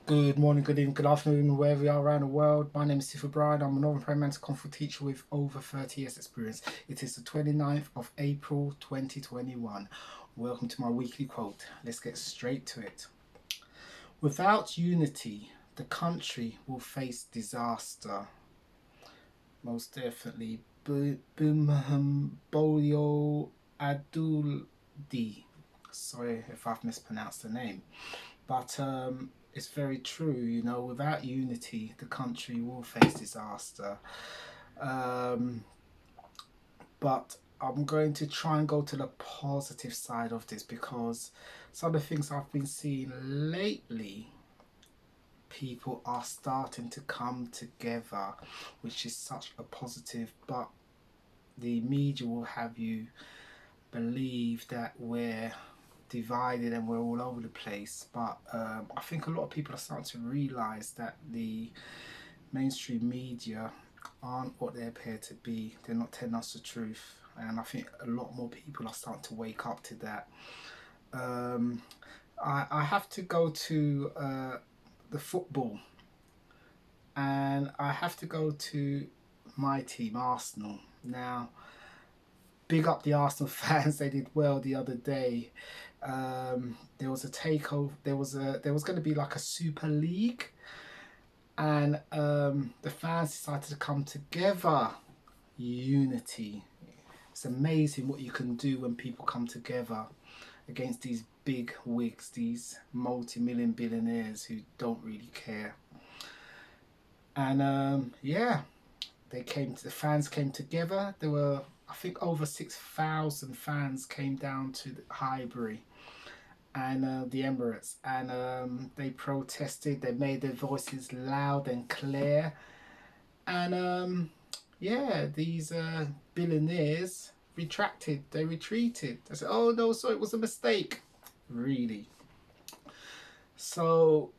Good morning, good evening, good afternoon, wherever you are around the world. My name is Sifu Bryan. I'm a Northern Prime Mental Conflict teacher with over 30 years experience. It is the 29th of April 2021. Welcome to my weekly quote. Let's get straight to it. Without unity, the country will face disaster. Most definitely. Bolio Aduldi. Sorry if I've mispronounced the name. But it's very true, without unity, the country will face disaster. Um, but I'm going to try and go to the positive side of this because some of the things I've been seeing lately, people are starting to come together, which is such a positive. But the media will have you believe that we're divided and we're all over the place. But I think a lot of people are starting to realise that the mainstream media aren't what they appear to be. They're not telling us the truth. And I think a lot more people are starting to wake up to that. Um, I have to go to the football, and I have to go to my team, Arsenal. Now, big up the Arsenal fans. They did well the other day. There was a takeover. There was going to be like a Super League, and the fans decided to come together. Unity. It's amazing what you can do when people come together against these big wigs, these multi-million billionaires who don't really care. And yeah, the fans came together. There were, I think, over 6,000 fans came down to the Highbury and the Emirates, and they protested. They made their voices loud and clear, and yeah, these billionaires retracted. They retreated. They said, "Oh no, so it was a mistake." Really? So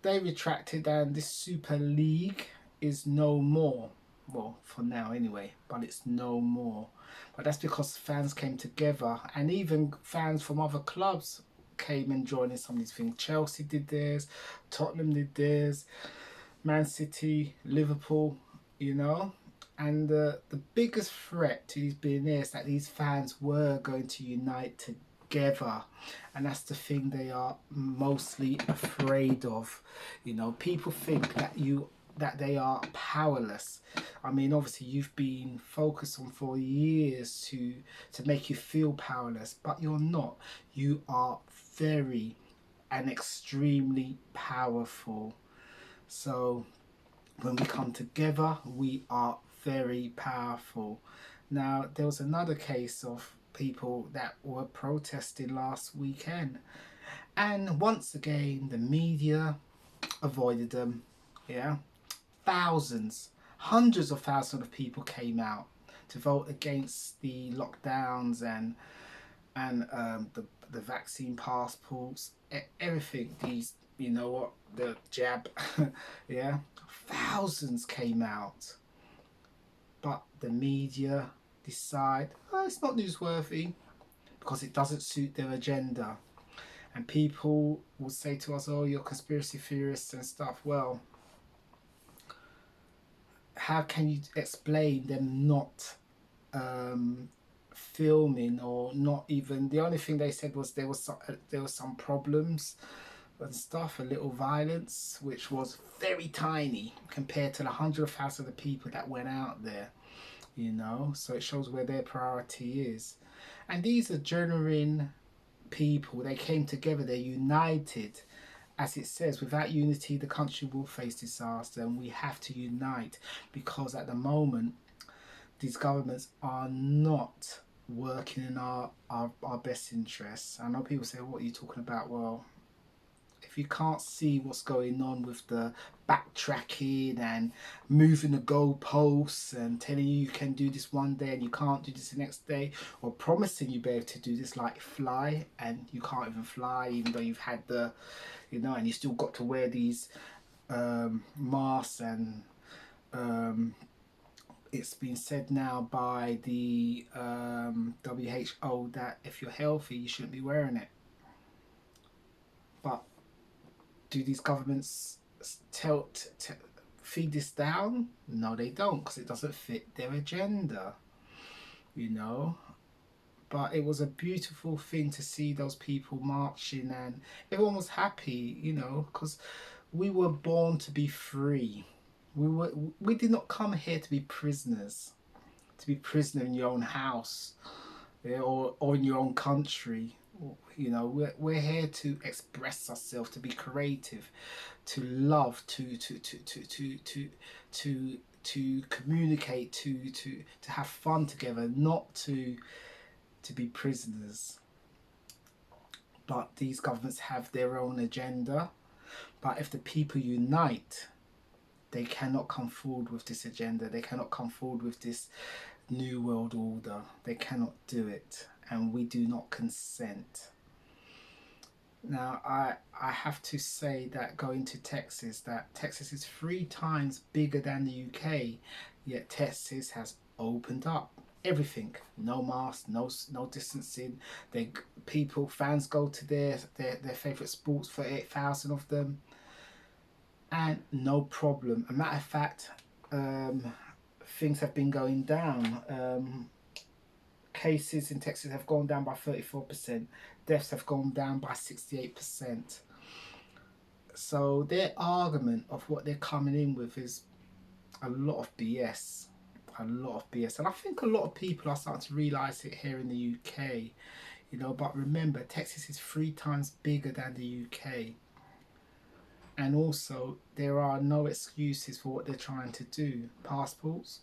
they retracted, and this Super League is no more. Well, for now anyway, but it's no more. But that's because fans came together, and even fans from other clubs came and joined in some of these things. Chelsea did theirs, Tottenham did theirs, Man City, Liverpool, you know. And the biggest threat to these billionaires that these fans were going to unite together, and that's the thing they are mostly afraid of. People think that they are powerless. I mean, obviously, you've been focused on for years to make you feel powerless, but you're not. You are very and extremely powerful. So when we come together, we are very powerful. Now, there was another case of people that were protesting last weekend, and once again, the media avoided them. Yeah, thousands, hundreds of thousands of people came out to vote against the lockdowns and the vaccine passports, everything. These, you know what, the jab, yeah, thousands came out, but the media decide, oh, it's not newsworthy because it doesn't suit their agenda. And people will say to us, oh, you're conspiracy theorists and stuff. Well, how can you explain them not filming, or not even, the only thing they said was there was some problems and stuff, a little violence, which was very tiny compared to the 100,000 of people that went out there. So it shows where their priority is. And these are genuine people. They came together, they're united. As it says, without unity, the country will face disaster, and we have to unite because at the moment, these governments are not working in our best interests. I know people say, what are you talking about? Well, if you can't see what's going on with the backtracking and moving the goalposts and telling you can do this one day and you can't do this the next day, or promising you be able to do this like fly and you can't even fly, even though you've had and you still got to wear these masks, and it's been said now by the WHO that if you're healthy, you shouldn't be wearing it. But Do these governments feed this down? No, they don't, because it doesn't fit their agenda, you know. But it was a beautiful thing to see those people marching, and everyone was happy, you know, because we were born to be free. We did not come here to be prisoners, to be prisoner in your own house, yeah, or in your own country. You know, we're here to express ourselves, to be creative, to love, to communicate, to have fun together, not to be prisoners. But these governments have their own agenda. But if the people unite, they cannot come forward with this agenda. They cannot come forward with this new world order. They cannot do it, and we do not consent. Now, I have to say that going to Texas, that Texas is 3 times bigger than the UK, yet Texas has opened up everything. No mask, no distancing. They fans go to their favorite sports, for 8,000 of them, and no problem. A matter of fact, things have been going down. Cases in Texas have gone down by 34%. Deaths have gone down by 68%. So their argument of what they're coming in with is a lot of BS. A lot of BS. And I think a lot of people are starting to realise it here in the UK. You know, but remember, Texas is 3 times bigger than the UK. And also, there are no excuses for what they're trying to do. Passports,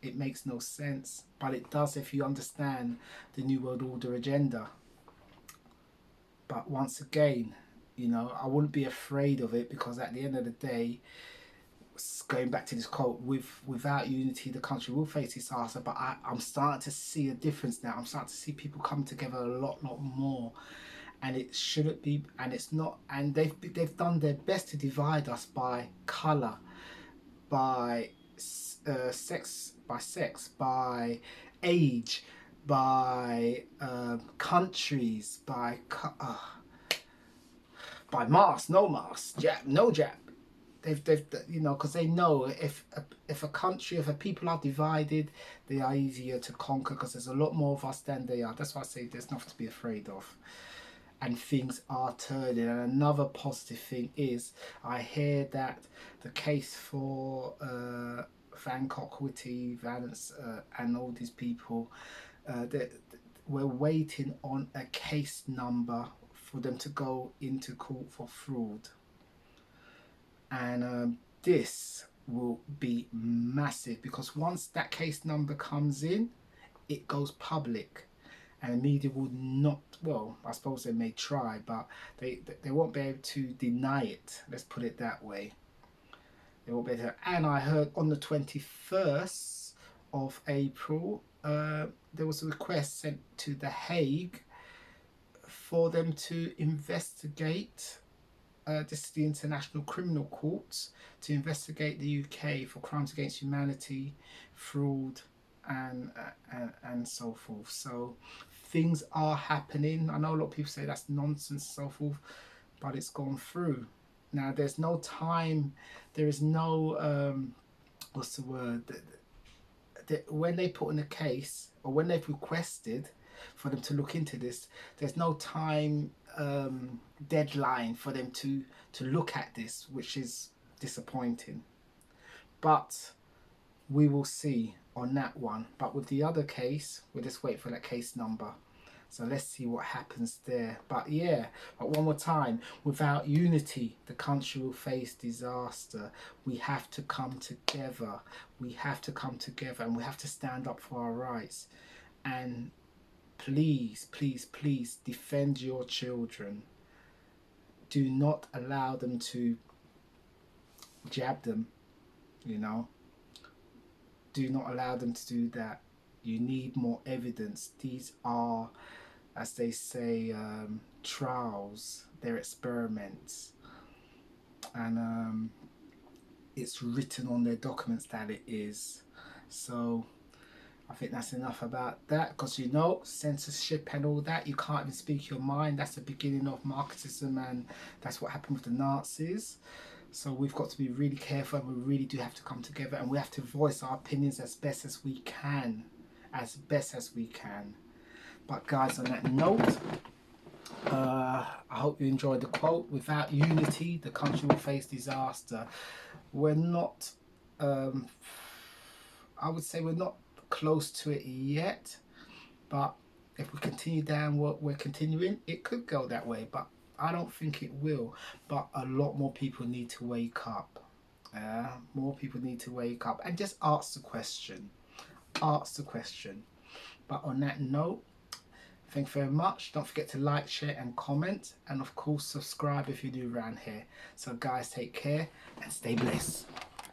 it makes no sense, but it does if you understand the New World Order agenda. But once again, you know, I wouldn't be afraid of it, because at the end of the day, going back to this quote, without unity, the country will face disaster. But I'm starting to see a difference now. I'm starting to see people come together a lot more. And it shouldn't be, and it's not, and they've done their best to divide us by colour, by sex, by age, by countries, by mask, no mask, jab, no jab. They've you know, because they know if a country, if a people are divided, they are easier to conquer, because there's a lot more of us than they are. That's why I say there's nothing to be afraid of. And things are turning. And another positive thing is, I hear that the case for Van Whitty, Valence, and all these people, that we're waiting on a case number for them to go into court for fraud. And this will be massive, because once that case number comes in, it goes public. And the media will not, well, I suppose they may try, but they won't be able to deny it. Let's put it that way. They won't be able to. And I heard on the 21st of April, there was a request sent to The Hague for them to investigate, this is the International Criminal Court, to investigate the UK for crimes against humanity, fraud, and so forth. So things are happening. I know a lot of people say that's nonsense and so forth, but it's gone through. Now there's no time, there is no what's the word, when they put in a case, or when they've requested for them to look into this, there's no time deadline for them to look at this, which is disappointing. But we will see on that one. But with the other case, we'll just wait for that case number. So let's see what happens there. But yeah, but one more time, without unity, the country will face disaster. We have to come together. We have to come together, and we have to stand up for our rights. And please, please, please defend your children. Do not allow them to jab them, you know. Do not allow them to do that. You need more evidence. These are, as they say, trials. They're experiments. And it's written on their documents that it is. So I think that's enough about that, because you know, censorship and all that, you can't even speak your mind. That's the beginning of Marxism, and that's what happened with the Nazis. So we've got to be really careful, and we really do have to come together, and we have to voice our opinions as best as we can. As best as we can. But guys, on that note, I hope you enjoyed the quote. Without unity, the country will face disaster. We're not, I would say we're not close to it yet, but if we continue down what we're continuing, it could go that way, but I don't think it will. But a lot more people need to wake up. More people need to wake up and just ask the question. Ask the question. But on that note, thank you very much. Don't forget to like, share and comment, and of course subscribe if you're new around here. So guys, take care and stay blessed.